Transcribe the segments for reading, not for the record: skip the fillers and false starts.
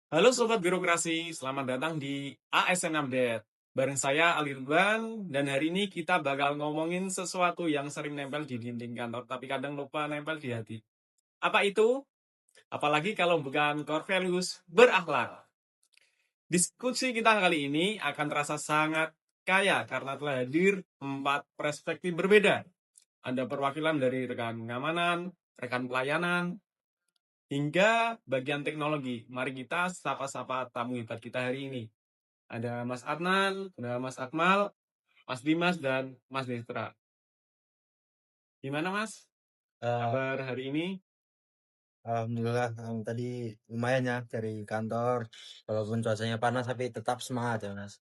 Halo Sobat Birokrasi, selamat datang di ASN Update. Bareng saya Ali Ridwan, dan hari ini kita bakal ngomongin sesuatu yang sering nempel di dinding kantor, tapi kadang lupa nempel di hati. Apa itu? Apalagi kalau bukan core values berakhlak. Diskusi kita kali ini akan terasa sangat kaya karena telah hadir 4 perspektif berbeda. Ada perwakilan dari rekan pengamanan, rekan pelayanan, hingga bagian teknologi. Mari kita sapa-sapa tamu hebat kita hari ini. Ada Mas Adnan, ada Mas Akmal, Mas Dimas, dan Mas Destra. Gimana Mas? Eh, Kabar hari ini? Alhamdulillah, tadi lumayan ya dari kantor, walaupun cuacanya panas tapi tetap semangat ya Mas.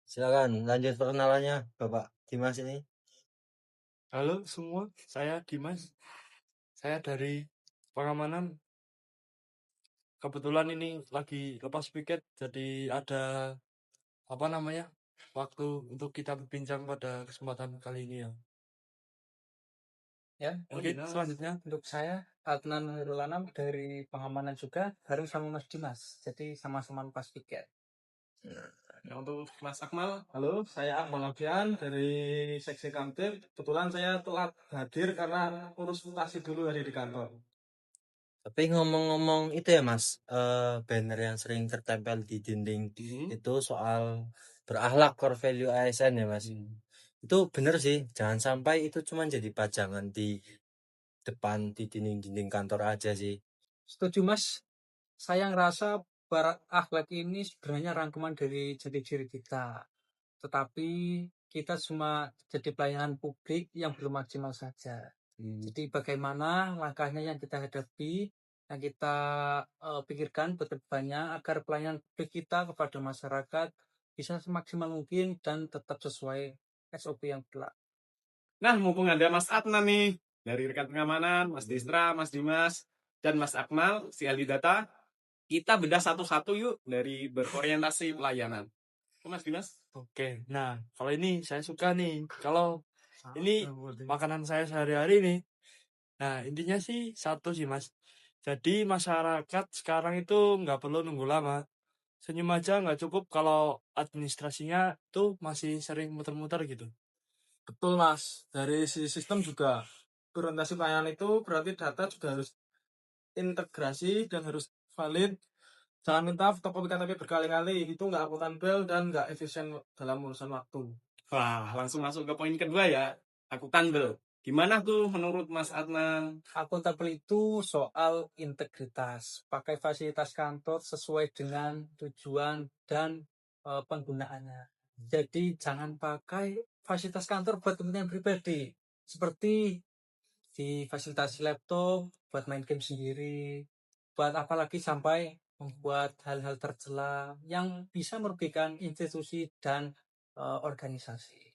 Silakan lanjut perkenalannya Bapak Dimas ini. Halo semua, saya Dimas. Saya dari pengamanan. Kebetulan ini lagi lepas piket, jadi ada waktu untuk kita berbincang pada kesempatan kali ini ya. Ya, Mungkin selanjutnya untuk saya Adnan Hairul Anam dari pengamanan juga bareng sama Mas Dimas. Jadi sama-sama lepas piket. Ya, untuk Mas Akmal, Halo, saya Akmal Afian dari Seksi Kamtib. Kebetulan saya telat hadir karena urus mutasi dulu hari di kantor. Tapi ngomong-ngomong itu ya Mas, banner yang sering tertempel di dinding itu soal berakhlak core value ASN ya Mas. Itu bener sih, jangan sampai itu cuma jadi pajangan di depan di dinding-dinding kantor aja sih. Setuju Mas? Saya ngerasa akhlak ini sebenarnya rangkuman dari jati diri kita. Tetapi kita cuma jadi pelayanan publik yang belum maksimal saja. Jadi bagaimana langkahnya yang kita hadapi, yang kita pikirkan ke depannya agar pelayanan publik kita kepada masyarakat bisa semaksimal mungkin dan tetap sesuai SOP yang berlaku. nah mumpung ada Mas Adnan nih, dari rekan pengamanan, Mas Destra, Mas Dimas, dan Mas Akmal, si ahli data, kita bedah satu-satu yuk dari berorientasi pelayanan. Mas Dimas? Oke, nah kalau ini saya suka nih. Kalau ini makanan saya sehari-hari nih. Nah intinya sih satu sih Mas. Jadi masyarakat sekarang itu nggak perlu nunggu lama. Senyum aja nggak cukup kalau administrasinya tuh masih sering muter-muter gitu. Betul Mas, dari sisi sistem juga orientasi pelayanan itu berarti data juga harus integrasi dan harus valid. Jangan minta fotokopi KTP berkali-kali, itu nggak akuntabel dan nggak efisien dalam urusan waktu. Wah, langsung masuk ke poin kedua ya, akuntabel. Gimana tuh menurut Mas Adnan? Akuntabel itu soal integritas, pakai fasilitas kantor sesuai dengan tujuan dan penggunaannya. Jadi jangan pakai fasilitas kantor buat kepentingan pribadi, seperti di fasilitasi laptop buat main game sendiri, buat apalagi sampai membuat hal-hal tercela yang bisa merugikan institusi dan organisasi.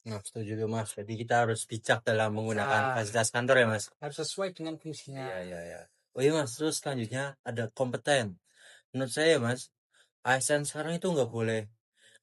Nah, setuju tuh Mas. Jadi kita harus bijak dalam menggunakan fasilitas kantor ya Mas. Harus sesuai dengan fungsinya. Iya. Oh iya Mas, terus selanjutnya ada kompeten. Menurut saya Mas, ASN sekarang itu nggak boleh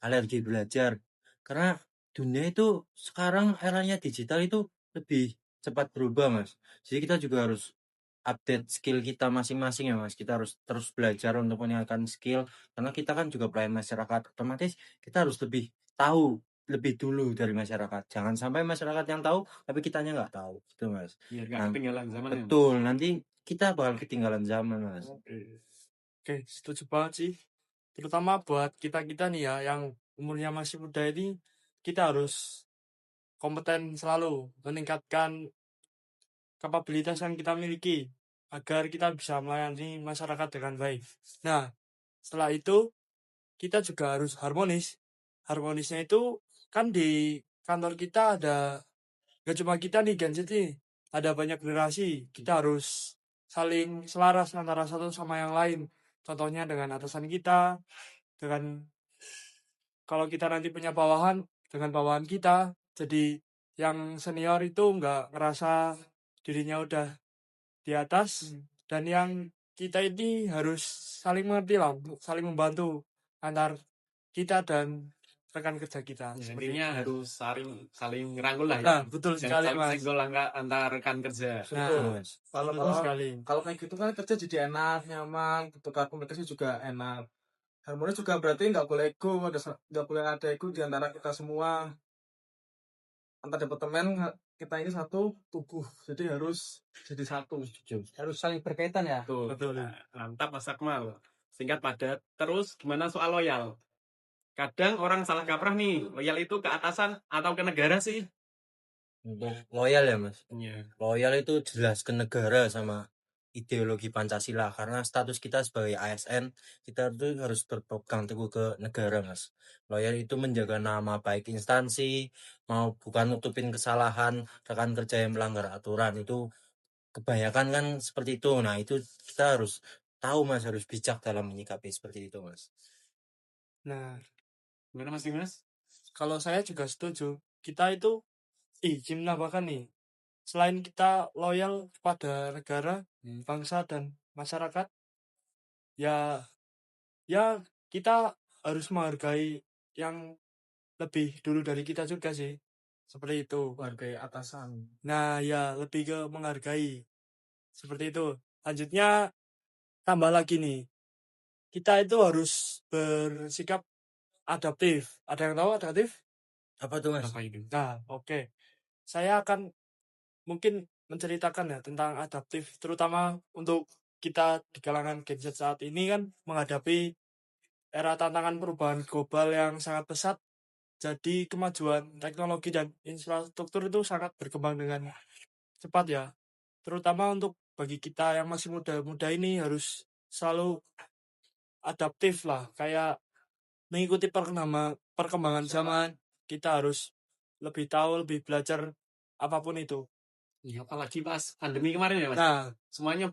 alergi belajar. Karena dunia itu sekarang eranya digital itu lebih cepat berubah Mas. Jadi kita juga harus update skill kita masing-masing ya Mas. Kita harus terus belajar untuk meningkatkan skill. Karena kita kan juga pelayan masyarakat. Otomatis kita harus lebih tahu lebih dulu dari masyarakat. Jangan sampai masyarakat yang tahu tapi kitanya nggak tahu. Gitu Mas. Biar nggak ketinggalan zaman ya. Betul, nanti kita bakal ketinggalan zaman Mas. Oke, setuju banget sih. Terutama buat kita-kita nih ya, yang umurnya masih muda ini, kita harus kompeten selalu, meningkatkan kapabilitas yang kita miliki, agar kita bisa melayani masyarakat dengan baik. Nah, setelah itu, kita juga harus harmonis. Harmonisnya itu, kan di kantor kita ada, gak cuma kita nih Gen Z nih, ada banyak generasi. Kita harus saling selaras antara satu sama yang lain. Contohnya dengan atasan kita, dengan kalau kita nanti punya bawahan dengan bawahan kita, jadi yang senior itu nggak ngerasa dirinya udah di atas, dan yang kita ini harus saling mengerti lah, saling membantu antar kita dan rekan kerja kita. Ya, Seperti intinya itu. harus saling ngerangkul lah ya. Nah, betul Jangan sekali, saling Mas. senggol antar rekan kerja. Nah, Mas. Kalau betul sekali. kalau kayak gitu kan kerja jadi enak, nyaman, tukar komunikasi juga enak. Harmonis juga berarti nggak boleh ego, nggak boleh ada ego di antara kita semua. Antar departemen kita ini satu tubuh, jadi harus jadi satu. Harus saling berkaitan ya. Betul. Betul. Nah, mantap Mas Akmal. Singkat padat. Terus gimana soal loyal? Kadang orang salah kaprah nih, loyal itu ke atasan atau ke negara sih? Untuk loyal ya Mas. Iya. Loyal itu jelas ke negara sama ideologi Pancasila, karena status kita sebagai ASN kita tuh harus berpegang teguh ke negara Mas. Loyal itu menjaga nama baik instansi, mau bukan nutupin kesalahan rekan kerja yang melanggar aturan. Itu kebanyakan kan seperti itu. Nah itu kita harus tahu Mas, harus bijak dalam menyikapi seperti itu Mas. Nah, Gimana Mas Dimas? kalau saya juga setuju. Kita itu izin menambahkan nih. Selain kita loyal kepada negara, bangsa dan masyarakat, ya kita harus menghargai yang lebih dulu dari kita juga sih. Seperti itu. Warga atasan. Nah, ya lebih ke menghargai. Seperti itu. Lanjutnya tambah lagi nih. Kita itu harus bersikap adaptif. Ada yang tahu adaptif? Apa tuh Mas? Apa itu? Nah, oke. Saya akan mungkin menceritakan ya tentang adaptif, terutama untuk kita di kalangan Gen Z saat ini kan menghadapi era tantangan perubahan global yang sangat pesat. Jadi kemajuan teknologi dan infrastruktur itu sangat berkembang dengan cepat ya. Terutama untuk bagi kita yang masih muda-muda ini harus selalu adaptif lah, kayak mengikuti perkembangan zaman. Kita harus lebih tahu, lebih belajar apapun itu. Ya, apalagi pas pandemi kemarin ya Mas. Nah, Semuanya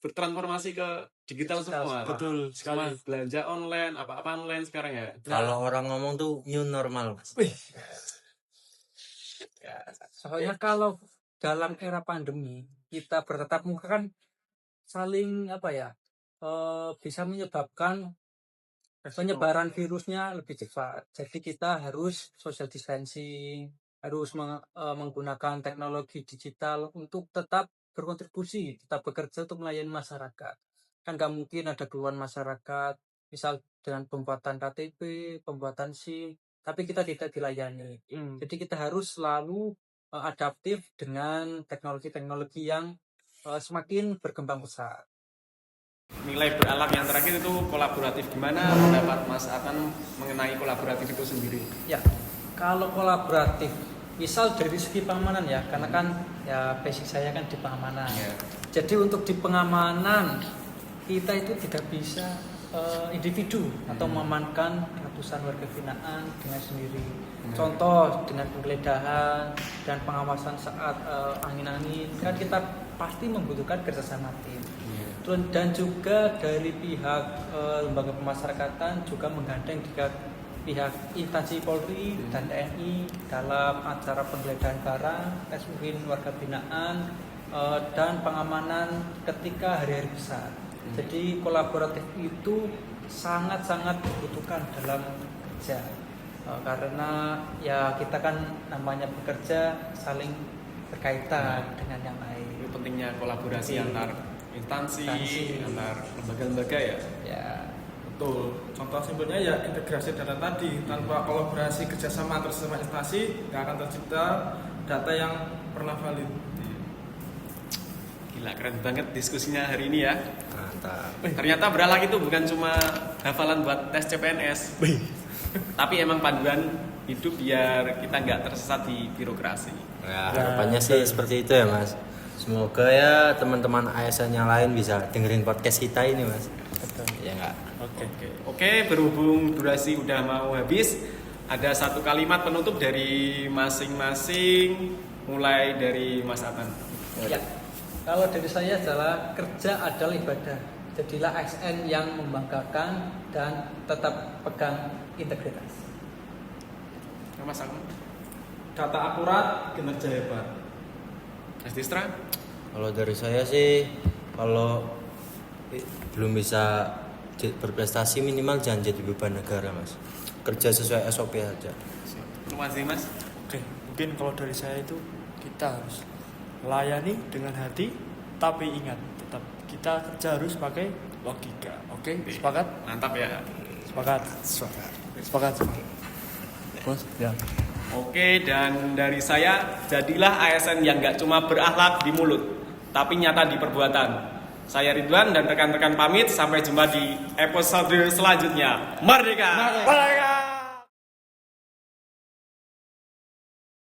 bertransformasi ke digital semua. betul Semua sekali. belanja online, apa-apa online sekarang ya. Kalau orang ngomong tuh new normal Mas. Wih, Soalnya kalau dalam era pandemi kita bertatap muka kan saling apa ya, bisa menyebabkan penyebaran virusnya lebih cepat. Jadi kita harus social distancing, harus menggunakan teknologi digital untuk tetap berkontribusi, tetap bekerja untuk melayani masyarakat. Kan nggak mungkin ada keluhan masyarakat, misal dengan pembuatan KTP, pembuatan SIM, tapi kita tidak dilayani. Jadi kita harus selalu adaptif dengan teknologi-teknologi yang semakin berkembang pesat. Nilai beralam yang terakhir itu kolaboratif. Gimana pendapat Mas akan mengenai kolaboratif itu sendiri? Ya, kalau kolaboratif, misal dari segi pengamanan ya, karena kan ya basic saya kan di pengamanan. Ya. Jadi untuk di pengamanan kita itu tidak bisa individu atau mengamankan ratusan warga binaan dengan sendiri. Contoh dengan penggeledahan dan pengawasan saat angin-angin kan kita pasti membutuhkan kerjasama tim. Dan juga dari pihak lembaga pemasyarakatan juga menggandeng pihak instansi Polri dan TNI dalam acara penggeledahan barang, tes urin warga binaan, dan pengamanan ketika hari-hari besar. Jadi kolaboratif itu sangat-sangat dibutuhkan dalam kerja, karena ya kita kan namanya bekerja saling berkaitan dengan yang lain. Itu pentingnya kolaborasi antar instansi, antar lembaga-lembaga ya. Ya, Betul. Contoh simpelnya ya integrasi data tadi. Tanpa kolaborasi kerjasama antar sesama instansi, nggak akan tercipta data yang pernah valid. Gila, keren banget diskusinya hari ini ya. Mantap. Ternyata beralang itu bukan cuma hafalan buat tes CPNS, tapi emang panduan hidup biar kita nggak tersesat di birokrasi. Ya, harapannya sih seperti itu ya Mas. Semoga ya teman-teman ASN yang lain bisa dengerin podcast kita ini Mas. Betul. Ya enggak? Oke, berhubung durasi udah mau habis, ada satu kalimat penutup dari masing-masing, mulai dari Mas Atan. ya. Kalau dari saya adalah kerja adalah ibadah. Jadilah ASN yang membanggakan dan tetap pegang integritas. Mas Atan. Data akurat, kinerja hebat. Mas Distra. Kalau dari saya sih, kalau belum bisa berprestasi minimal jangan jadi beban negara Mas. kerja sesuai SOP aja. Terima kasih Mas. Oke, mungkin kalau dari saya itu kita harus layani dengan hati, tapi ingat tetap kita kerja harus pakai logika. Oke, sepakat? Mantap ya. Sepakat. Sepakat. Bos, ya. Oke, dan dari saya, jadilah ASN yang gak cuma berakhlak di mulut, tapi nyata di perbuatan. Saya Ridwan dan rekan-rekan pamit, sampai jumpa di episode selanjutnya. Merdeka! Merdeka!